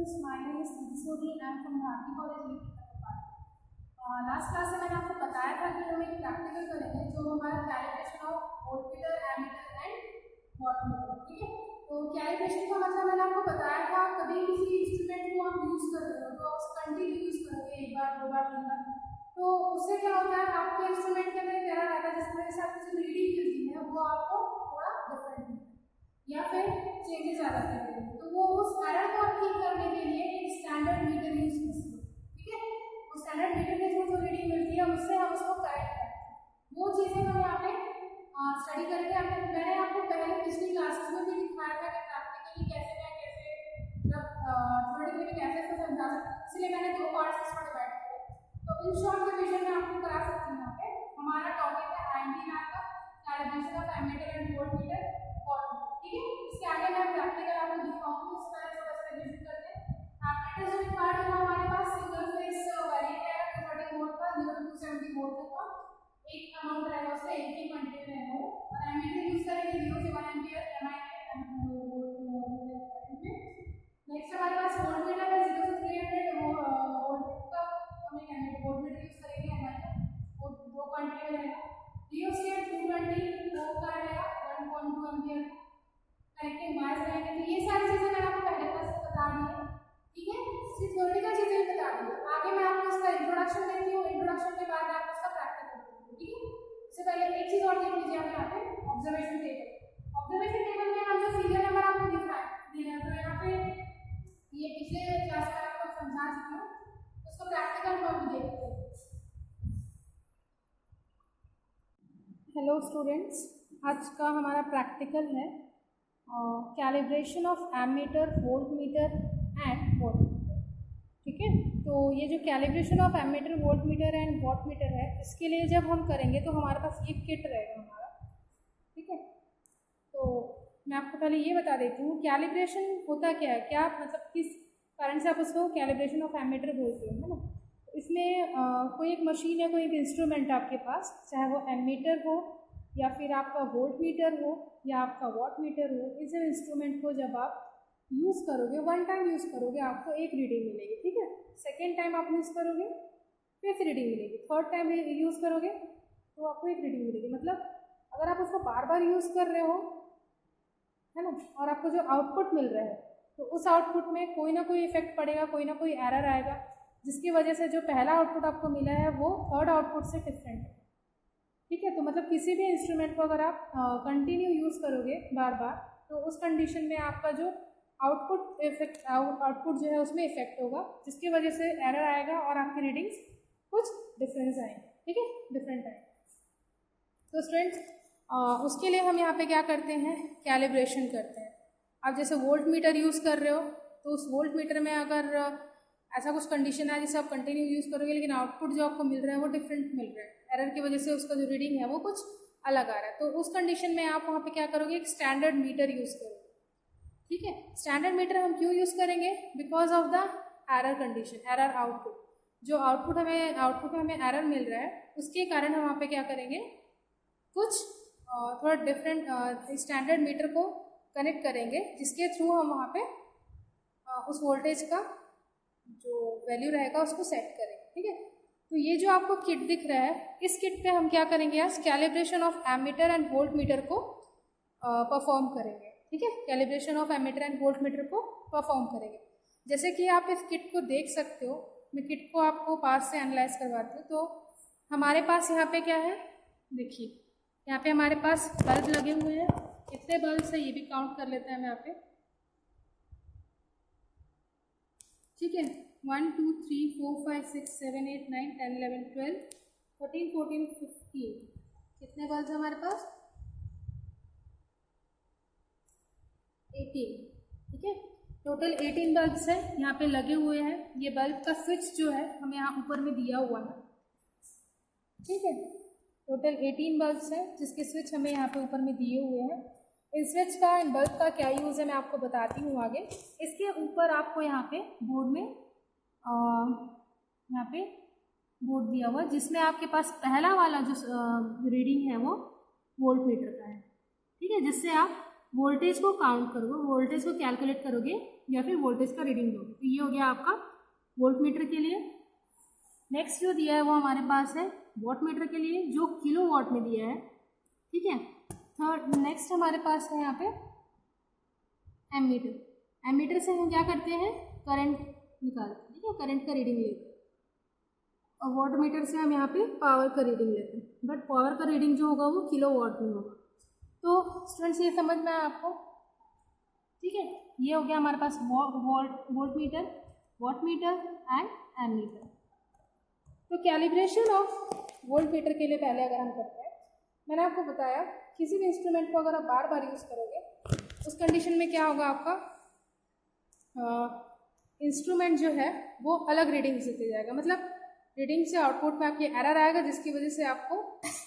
students, my name is Nidhi Sodhi and I am from Bharati College. Last class में मैंने आपको बताया था कि हम एक प्रैक्टिकल करेंगे जो हमारा calibration of voltmeter, ammeter and wattmeter, ठीक है। तो कैलिब्रेशन का मतलब मैंने आपको बताया था, कभी किसी इंस्ट्रूमेंट को आप यूज कर रहे हो तो आप कंटिन्यू यूज करोगे, एक बार, दो बार, तीन बार, तो उससे क्या होता है, आपके इंस्ट्रूमेंट के अंदर एक एरर आता है जिसकी वजह से आपकी जो रीडिंग मिलती है वो आपको थोड़ा डिफरेंट मिलता है या फिर चेंजेस आ जाते हैं। तो वो उस एरर को ठीक करने के लिए एक स्टैंडर्ड मीटर यूज करते हैं, ठीक है। उस स्टैंडर्ड मीटर के थ्रू जो रीडिंग मिलती है उससे हम उसको करेक्ट करते हैं। वो चीज़ें हम यहाँ पे स्टडी करके मैंने आपको पहले पिछली क्लासेस में भी दिखाया था कि प्रैक्टिकली कैसे मतलब थ्योरेटिकली भी कैसे इसको समझा सकते हैं, इसलिए मैंने दो पार्ट्स इसमें डिवाइड किए। तो इन शॉर्ट रिविजन में आपको करा सकती हूँ। यहाँ पे हमारा टॉपिक है आईएमपी का calibration of ammeter and voltmeter, ठीक है। इसके आगे मैं प्रैक्टिकल आपको दिखाऊंगी, उससे पहले थोड़ा सा रिविजन करते हैं। एमीटर जो पार्ट है हमारे पास सिंगल फेज वेरिएटर है 230 वोल्ट का 0 to 270 वोल्ट तक का एक अमाउंट रहेगा, उसका एक ही क्वांटिटी रहेगा वो। और एमीटर यूज करेंगे 0 से 1 एम्पीयर नेक्स्ट हमारे पास वोल्टमीटर है 0 से 300 वोल्ट का हम एक एमीटर वोल्टमीटर यूज करेंगे, हमारे वो दो क्वांटिटी में रहेगा। रियोस्टेट 220 वोल्ट का रहेगा 1.2 एम्पीयर कनेक्टिंग वायर्स रहेंगे। तो ये सारी चीजें मैंने आपको पहले क्लास में बता दी है, ठीक है। सिर्फ थ्योरेटिकल चीजें बता दी, आगे मैं आपको इसका इंट्रोडक्शन देती हूँ, इंट्रोडक्शन के बाद आपको इसका प्रैक्टिकल देती हूँ, ठीक है। इससे पहले एक चीज और देख लीजिए आप यहाँ पे ऑब्जर्वेशन टेबल। ऑब्जर्वेशन टेबल में हम जो सीरियल नंबर आपको दिखाए तो यहाँ पे ये पिछले क्लास में आपको समझा चुकी हूँ, उसको प्रैक्टिकल में भी देखते हैं। हेलो स्टूडेंट्स, आज का हमारा प्रैक्टिकल है calibration of ammeter, voltmeter and wattmeter, ठीक है। तो ये जो calibration of ammeter, voltmeter and wattmeter है, इसके लिए जब हम करेंगे तो हमारे पास ये किट रहेगा हमारा, ठीक है। तो मैं आपको पहले ये बता देती हूँ कैलिब्रेशन होता क्या है, क्या मतलब किस कारण से आप उसको कैलिब्रेशन ऑफ एमीटर बोलते हो, है ना। तो इसमें कोई एक मशीन है, कोई एक इंस्ट्रूमेंट आपके पास, चाहे वो एमीटर हो या फिर आपका वोल्टमीटर हो या आपका वॉटमीटर हो, इस इंस्ट्रूमेंट को जब आप यूज़ करोगे, वन टाइम यूज़ करोगे आपको एक रीडिंग मिलेगी, ठीक है। सेकेंड टाइम आप यूज़ करोगे फिर रीडिंग मिलेगी, थर्ड टाइम यूज़ करोगे तो आपको एक रीडिंग मिलेगी। मतलब अगर आप उसको बार बार यूज़ कर रहे हो, है ना, और आपको जो आउटपुट मिल रहा है तो उस आउटपुट में कोई ना कोई इफेक्ट पड़ेगा, कोई ना कोई एरर आएगा, जिसकी वजह से जो पहला आउटपुट आपको मिला है वो थर्ड आउटपुट से डिफरेंट है, ठीक है। तो मतलब किसी भी इंस्ट्रूमेंट को अगर आप कंटिन्यू यूज़ करोगे बार बार तो उस कंडीशन में आपका जो आउटपुट जो है उसमें इफेक्ट होगा, जिसकी वजह से एरर आएगा और आपकी रीडिंग्स कुछ डिफरेंस आएंगे, ठीक है, डिफरेंट आएंगे। तो स्टूडेंट्स उसके लिए हम यहाँ पे क्या करते हैं, कैलिब्रेशन करते हैं। आप जैसे वोल्ट मीटर यूज़ कर रहे हो तो उस वोल्ट मीटर में अगर ऐसा कुछ कंडीशन है जिसे आप कंटिन्यू यूज़ करोगे लेकिन आउटपुट जो आपको मिल रहा है वो डिफरेंट मिल रहा है, एरर की वजह से उसका जो रीडिंग है वो कुछ अलग आ रहा है, तो उस कंडीशन में आप वहाँ पे क्या करोगे, एक स्टैंडर्ड मीटर यूज़ करोगे, ठीक है। स्टैंडर्ड मीटर हम क्यों यूज़ करेंगे, because of the error condition, error output, जो आउटपुट में हमें एरर मिल रहा है उसके कारण हम वहाँ पे क्या करेंगे, कुछ थोड़ा डिफरेंट स्टैंडर्ड मीटर को कनेक्ट करेंगे, जिसके थ्रू हम वहाँ पे उस वोल्टेज का जो वैल्यू रहेगा उसको सेट करेंगे, ठीक है। तो ये जो आपको किट दिख रहा है, इस किट पे हम क्या करेंगे, आज calibration of ammeter and voltmeter को परफॉर्म करेंगे, ठीक है। Calibration of ammeter and voltmeter को परफॉर्म करेंगे। जैसे कि आप इस किट को देख सकते हो, मैं किट को आपको पास से एनालाइज करवाती हूँ। तो हमारे पास यहाँ पे क्या है, देखिए यहाँ पे हमारे पास बल्ब लगे हुए हैं, कितने बल्ब है ये भी काउंट कर लेते हैं हम यहाँ पे, ठीक है। 1 2 3 4 5 6 7 8 9 10 11 12 13 14 15 कितने बल्ब है हमारे पास, 18, ठीक है। टोटल 18 बल्ब्स है यहाँ पे लगे हुए हैं। ये बल्ब का स्विच जो है हमें यहाँ ऊपर में दिया हुआ है, ठीक है। टोटल 18 बल्ब्स है जिसके स्विच हमें यहाँ पे ऊपर में दिए हुए हैं। इन स्विच का, इन बल्ब का क्या यूज़ है मैं आपको बताती हूँ आगे। इसके ऊपर आपको यहाँ पे बोर्ड में यहाँ पे बोर्ड दिया हुआ जिसमें आपके पास पहला वाला जो रीडिंग है वो वोल्ट मीटर का है, ठीक है, जिससे आप वोल्टेज को काउंट करोगे, वोल्टेज को कैलकुलेट करोगे या फिर वोल्टेज का रीडिंग लोगे। तो ये हो गया आपका वोल्ट मीटर के लिए। नेक्स्ट जो दिया है वो हमारे पास है वॉट मीटर के लिए, जो किलो वॉट में दिया है, ठीक है। थर्ड नेक्स्ट हमारे पास है यहाँ पे एमीटर। एमीटर से हम क्या करते हैं, करंट निकालते हैं, ठीक है, करंट का रीडिंग लेते हैं। और वॉट मीटर से हम यहाँ पे पावर का रीडिंग लेते हैं, बट पावर का रीडिंग जो होगा वो किलो वॉट में होगा। तो स्टूडेंट्स ये समझ में आया आपको, ठीक है। ये हो गया हमारे पास volt meter, watt metre and ammeter. तो कैलिब्रेशन ऑफ वोल्ट मीटर के लिए पहले अगर हम करते हैं, मैंने आपको बताया किसी भी इंस्ट्रूमेंट को अगर आप बार बार यूज़ करोगे उस कंडीशन में क्या होगा, आपका इंस्ट्रूमेंट जो है वो अलग रीडिंग देते जाएगा। मतलब रीडिंग से आउटपुट में आपकी एरर आएगा, जिसकी वजह से आपको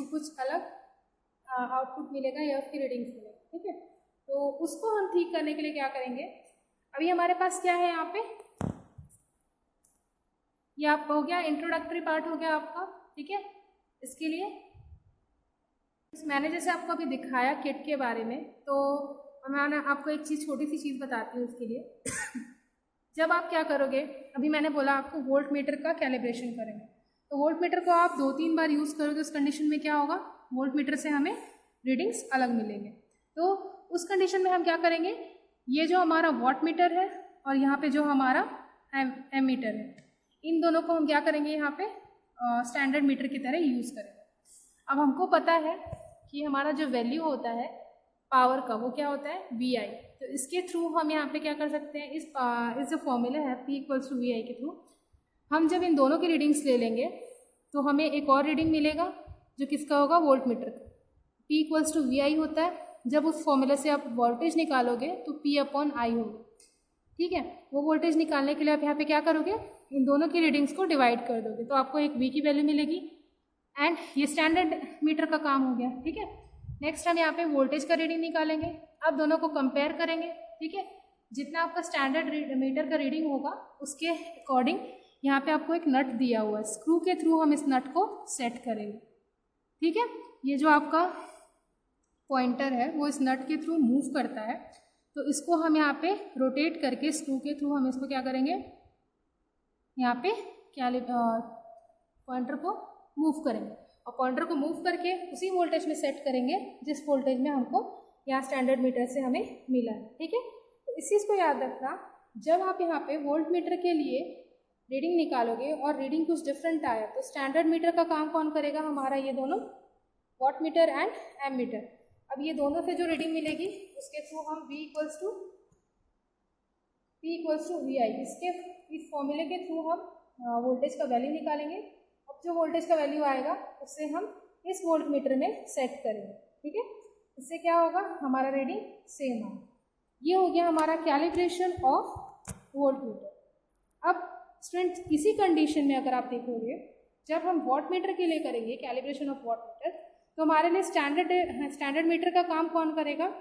कुछ अलग आउटपुट मिलेगा या उसकी रीडिंग्स मिलेगा, ठीक है। तो उसको हम ठीक करने के लिए क्या करेंगे, अभी हमारे पास क्या है यहाँ पे, ये आपका हो गया इंट्रोडक्टरी पार्ट हो गया आपका, ठीक है। इसके लिए मैंने जैसे आपको अभी दिखाया किट के बारे में, तो मैं आपको एक चीज़, छोटी सी चीज़ बताती हूँ उसके लिए। जब आप क्या करोगे, अभी मैंने बोला आपको वोल्ट मीटर का कैलिब्रेशन करेंगे, तो वोल्ट मीटर को आप 2-3 बार यूज़ करोगे, उस कंडीशन में क्या होगा, वोल्ट मीटर से हमें रीडिंग्स अलग मिलेंगे। तो उस कंडीशन में हम क्या करेंगे, ये जो हमारा वॉट मीटर है और यहाँ पे जो हमारा एम मीटर है, इन दोनों को हम क्या करेंगे, यहाँ पे स्टैंडर्ड मीटर की तरह यूज़ करेंगे। अब हमको पता है कि हमारा जो वैल्यू होता है पावर का वो क्या होता है, VI। तो इसके थ्रू हम यहाँ पे क्या कर सकते हैं, इस जो फॉर्मूला है P = VI के थ्रू हम जब इन दोनों की रीडिंग्स ले लेंगे तो हमें एक और रीडिंग मिलेगा जो किसका होगा, वोल्ट मीटर का। P = VI होता है, जब उस फॉर्मूला से आप वोल्टेज निकालोगे तो P/I होगा, ठीक है। वो वोल्टेज निकालने के लिए आप यहाँ पे क्या करोगे, इन दोनों की रीडिंग्स को डिवाइड कर दोगे, तो आपको एक V की वैल्यू मिलेगी। एंड ये स्टैंडर्ड मीटर का काम हो गया, ठीक है। नेक्स्ट हम यहाँ पे वोल्टेज का रीडिंग निकालेंगे, अब दोनों को कंपेयर करेंगे, ठीक है। जितना आपका स्टैंडर्ड मीटर का रीडिंग होगा उसके अकॉर्डिंग यहाँ पे आपको एक नट दिया हुआ है, स्क्रू के थ्रू हम इस नट को सेट करेंगे, ठीक है। ये जो आपका पॉइंटर है वो इस नट के थ्रू मूव करता है, तो इसको हम यहाँ पे रोटेट करके स्क्रू के थ्रू हम इसको क्या करेंगे, यहाँ पे पॉइंटर को मूव करेंगे, और पॉइंटर को मूव करके उसी वोल्टेज में सेट करेंगे जिस वोल्टेज में हमको यहाँ स्टैंडर्ड मीटर से हमें मिला है, ठीक है। तो इस चीज़ को याद रखना, जब आप यहाँ पे वोल्ट मीटर के लिए रीडिंग निकालोगे और रीडिंग कुछ डिफरेंट आया तो स्टैंडर्ड मीटर का काम कौन करेगा, हमारा ये दोनों watt meter and ammeter. अब ये दोनों से जो रीडिंग मिलेगी उसके थ्रू हम P = VI, इस फॉर्मूले के थ्रू हम वोल्टेज का वैल्यू निकालेंगे। अब जो वोल्टेज का वैल्यू आएगा उससे हम इस वोल्ट मीटर में सेट करेंगे, ठीक है। इससे क्या होगा, हमारा रीडिंग सेम आएगा। ये हो गया हमारा कैलिब्रेशन ऑफ वोल्ट मीटर। अब स्टूडेंट्स इसी कंडीशन में अगर आप देखोगे, जब हम वॉट मीटर के लिए करेंगे कैलिब्रेशन ऑफ वॉट मीटर, तो हमारे लिए स्टैंडर्ड मीटर का काम कौन करेगा,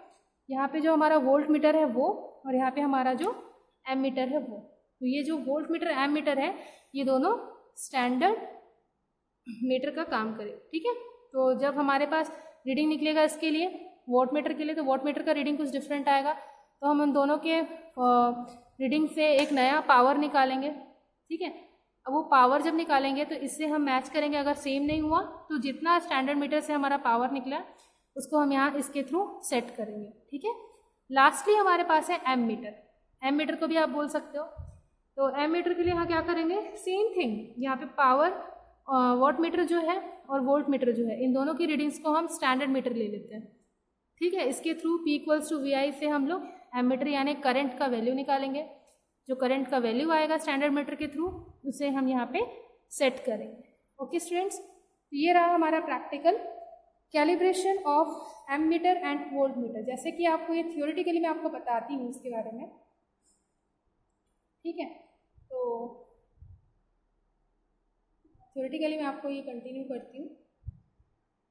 यहाँ पे जो हमारा वोल्ट मीटर है वो, और यहाँ पे हमारा जो एम मीटर है वो। तो ये जो वोल्ट मीटर एम मीटर है ये दोनों स्टैंडर्ड मीटर का काम करें, ठीक है। तो जब हमारे पास रीडिंग निकलेगा इसके लिए वॉट मीटर के लिए, तो वॉट मीटर का रीडिंग कुछ डिफरेंट आएगा, तो हम उन दोनों के रीडिंग से एक नया पावर निकालेंगे, ठीक है। अब वो पावर जब निकालेंगे तो इससे हम मैच करेंगे, अगर सेम नहीं हुआ तो जितना स्टैंडर्ड मीटर से हमारा पावर निकला उसको हम यहाँ इसके थ्रू सेट करेंगे, ठीक है। लास्टली हमारे पास है एम मीटर। एम मीटर को भी आप बोल सकते हो। तो एम मीटर के लिए यहाँ क्या करेंगे, सेम थिंग, यहाँ पे पावर वॉट मीटर जो है और वोल्ट मीटर जो है, इन दोनों की रीडिंग्स को हम स्टैंडर्ड मीटर ले लेते हैं, ठीक है। इसके थ्रू P = VI से हम लोग एम मीटर यानी करंट का वैल्यू निकालेंगे। जो करंट का वैल्यू आएगा स्टैंडर्ड मीटर के थ्रू उसे हम यहाँ पे सेट करेंगे। ओके स्टूडेंट्स, तो ये रहा हमारा practical calibration of ammeter and voltmeter. जैसे कि आपको ये थियोरेटिकली मैं आपको बताती हूँ इसके बारे में, ठीक है। तो थियोरेटिकली मैं आपको ये कंटिन्यू करती हूँ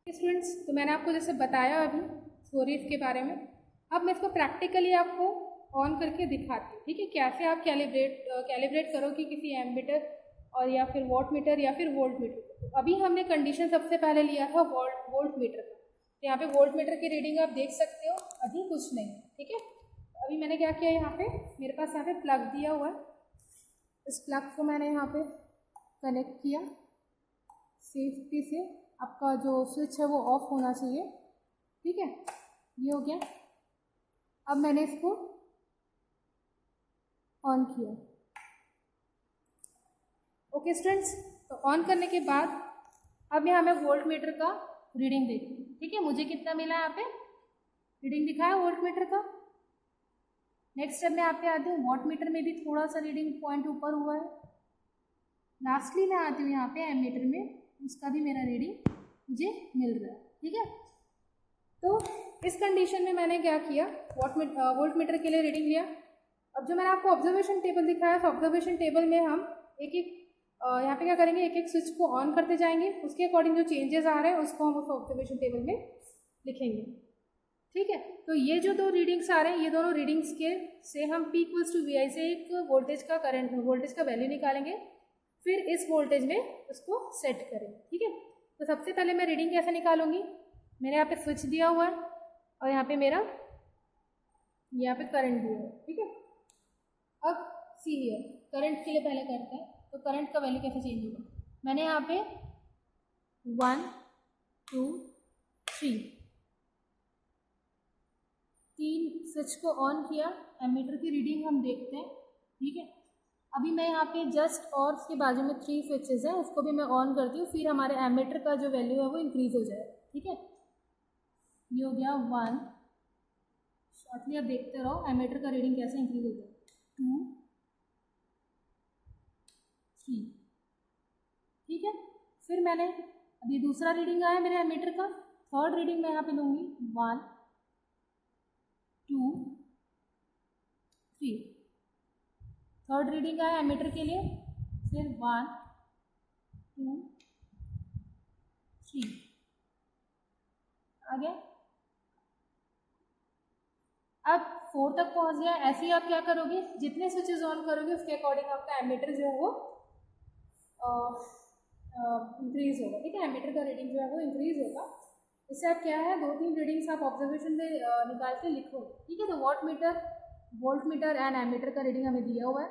स्टूडेंट्स। तो मैंने आपको जैसे बताया अभी थ्योरी के बारे में, अब मैं इसको प्रैक्टिकली आपको ऑन करके दिखाती हूँ, ठीक है। कैसे आप कैलिब्रेट करोगे किसी एम मीटर और या फिर वॉट मीटर या फिर वोल्ट मीटर को। अभी हमने कंडीशन सबसे पहले लिया था वोल्ट मीटर का, तो यहाँ पे वोल्ट मीटर की रीडिंग आप देख सकते हो, अभी कुछ नहीं, ठीक है। अभी मैंने क्या किया, यहाँ पे मेरे पास यहाँ पे प्लग दिया हुआ है, इस प्लग को मैंने यहाँ पे कनेक्ट किया सेफ्टी से। आपका जो स्विच है वो ऑफ होना चाहिए, ठीक है, ये हो गया। अब मैंने इसको ऑन किया। ओके स्टूडेंट्स, तो ऑन करने के बाद अब यहाँ मैं वोल्ट मीटर का रीडिंग देखूँ, ठीक है। मुझे कितना मिला यहाँ पे रीडिंग दिखाया वोल्ट मीटर का। नेक्स्ट स्टेप में आप पे आती हूँ, वॉट मीटर में भी थोड़ा सा रीडिंग पॉइंट ऊपर हुआ है। लास्टली मैं आती हूँ यहाँ पे एम मीटर में, उसका भी मेरा रीडिंग मुझे मिल रहा है, ठीक है। तो इस कंडीशन में मैंने क्या किया, वोल्ट मीटर के लिए रीडिंग लिया। अब जो मैंने आपको ऑब्जर्वेशन टेबल दिखाया, तो ऑब्जर्वेशन टेबल में हम एक एक यहाँ पे क्या करेंगे, एक एक स्विच को ऑन करते जाएंगे, उसके अकॉर्डिंग जो चेंजेस आ रहे हैं उसको हम उस ऑब्जर्वेशन टेबल में लिखेंगे, ठीक है। तो ये जो दो रीडिंग्स आ रहे हैं, ये दोनों रीडिंग्स के से हम P इक्वल्स टू VI से एक वोल्टेज का करंट, वोल्टेज का वैल्यू निकालेंगे, फिर इस वोल्टेज में उसको सेट करेंगे, ठीक है। तो सबसे पहले मैं रीडिंग कैसे निकालूंगी, मेरे यहाँ पे स्विच दिया हुआ है और यहाँ पे मेरा यहाँ पे करंट दिया है, ठीक है। अब सी हियर, करंट के लिए पहले करते हैं, तो करंट का वैल्यू कैसे चेंज होगा। मैंने यहाँ पे 1 2 3 3 स्विच को ऑन किया, एमीटर की रीडिंग हम देखते हैं, ठीक है। अभी मैं यहाँ पे जस्ट और उसके बाजू में 3 स्विचेस हैं, उसको भी मैं ऑन करती हूँ, फिर हमारे एमीटर का जो वैल्यू है वो इंक्रीज हो जाएगा, ठीक है। ये हो गया 1, शॉर्टली आप देखते रहो एमीटर का रीडिंग कैसे इंक्रीज होता है, 2 3, ठीक है। फिर मैंने अभी दूसरा रीडिंग आया मेरे एमीटर का, थर्ड रीडिंग मैं यहाँ पे लूँगी 1 2 3, थर्ड रीडिंग आया एमीटर के लिए, फिर 1 2 3 आ गया। अब 4 तक पहुंच गया। ऐसे ही आप क्या करोगे, जितने स्विचेस ऑन करोगे उसके अकॉर्डिंग आपका एमीटर जो है वो इंक्रीज होगा, ठीक है। एमीटर का रीडिंग जो है वो इंक्रीज होगा। इससे आप क्या है, 2-3 रीडिंग्स आप ऑब्जर्वेशन में निकाल के लिखो, ठीक है। तो wattmeter, voltmeter and ammeter का रीडिंग हमें दिया हुआ है।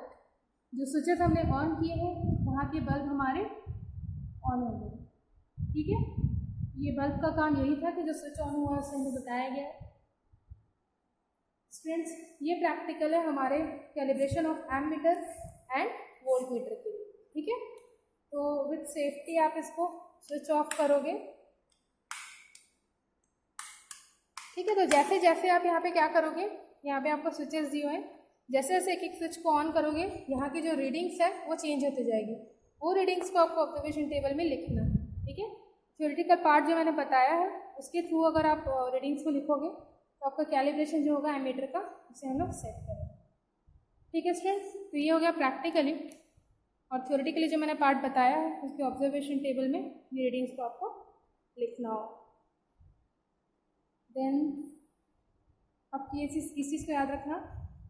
जो स्विचेस हमने ऑन किए हैं वहाँ के बल्ब हमारे ऑन हो गए, ठीक है। ये बल्ब का काम यही था कि जो स्विच ऑन हुआ उससे हमें बताया गया है। स्टूडेंट्स, ये प्रैक्टिकल है हमारे calibration of ammeter and volt meter के लिए, ठीक है। तो विथ सेफ्टी आप इसको स्विच ऑफ करोगे, ठीक है। तो जैसे जैसे आप यहाँ पे क्या करोगे, यहाँ पे आपको स्विचेस दिए हुए हैं, जैसे जैसे एक एक स्विच को ऑन करोगे यहाँ की जो रीडिंग्स है वो चेंज होती जाएगी। वो रीडिंग्स को आपको ऑब्जर्वेशन टेबल में लिखना है, ठीक है। थ्योरेटिकल पार्ट जो मैंने बताया है उसके थ्रू अगर आप रीडिंग्स को लिखोगे तो आपका कैलिब्रेशन जो होगा एमीटर का उसे हम लोग सेट करेंगे, ठीक है स्टूडेंट्स। तो ये हो गया प्रैक्टिकली, और थ्योरेटिकली जो मैंने पार्ट बताया है उसके ऑब्जर्वेशन टेबल में ये रीडिंग्स को आपको लिखना हो। देन आप ये चीज़ इस चीज़ को याद रखना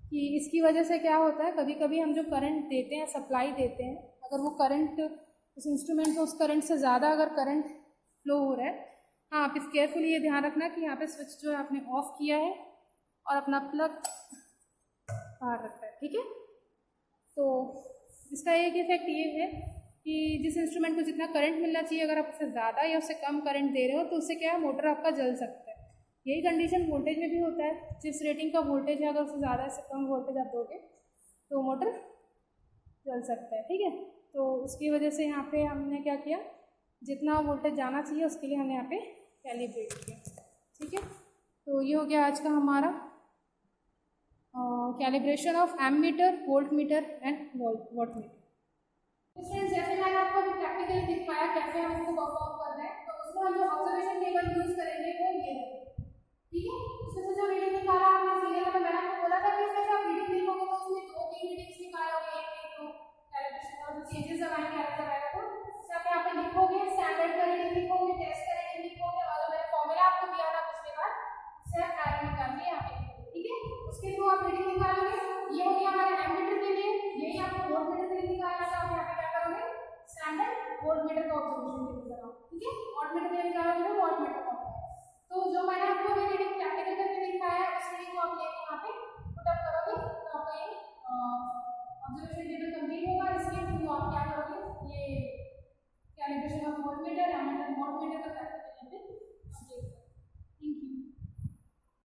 कि इसकी वजह से क्या होता है, कभी कभी हम जो करंट देते हैं, सप्लाई देते हैं, अगर वो करंट उस इंस्ट्रूमेंट में उस करंट से ज़्यादा अगर करंट फ्लो हो रहा है, हाँ आप इस केयरफुली ये ध्यान रखना कि यहाँ पे स्विच जो है आपने ऑफ किया है और अपना प्लग बाहर रखा है, ठीक है। तो इसका एक इफेक्ट ये है कि जिस इंस्ट्रूमेंट को जितना करंट मिलना चाहिए अगर आप उससे ज़्यादा या उससे कम करंट दे रहे हो तो उससे क्या है, मोटर आपका जल सकता है। यही कंडीशन वोल्टेज में भी होता है, जिस रेटिंग का वोल्टेज है अगर उससे ज़्यादा से कम वोल्टेज आप दोगे तो मोटर जल सकता है, ठीक है। तो उसकी वजह से यहाँ पे हमने क्या किया, जितना वोल्टेज जाना चाहिए उसके लिए हमने यहाँ पे कैलिब्रेट किया, ठीक है। तो ये हो गया आज का हमारा calibration of ammeter, voltmeter and wattmeter. Students, जैसे मैंने आपको अभी प्रैक्टिकली दिखाया कैसे हम इसको परफॉर्म कर रहे हैं, तो उसमें हम जो ऑब्जर्वेशन टेबल यूज करेंगे वो ये है, ठीक है। उसमें जो रीडिंग निकाला आपने सीरियल में, मैंने आपको बोला था कि इसमें जब रीडिंग लिखोगे तो उसमें 2-3 रीडिंग्स निकालोगे, एक तो कैलिब्रेशन और चेंजेस लगाएंगे अलग अलग, तो आप यहाँ पे लिखोगे, स्टैंडर्ड का रीडिंग लिखोगे, टेस्ट का रीडिंग लिखोगे, और मैंने फॉर्मूला आपको दिया था पिछले बार, सेट एरर निकालिए यहाँ पे, ठीक है। उसके थ्रू आप रीडिंग निकालोगे। ये हो गया हमारे एमीटर के लिए, यही आपको वोल्ट मीटर के लिए निकालना था, यहाँ पे क्या करोगे, स्टैंडर्ड वोल्ट मीटर का ऑब्जर्वेशन टेबल बनाओ, ठीक है। वोल्ट मीटर के लिए निकालोगे वोल्ट मीटर का। तो जो मैंने आपको रीडिंग प्रैक्टिकल करके दिखाया है उस रीडिंग को आप लेके यहाँ पे put up wattmeter ammeter, wattmeter का प्रैक्टिकल यहाँ पे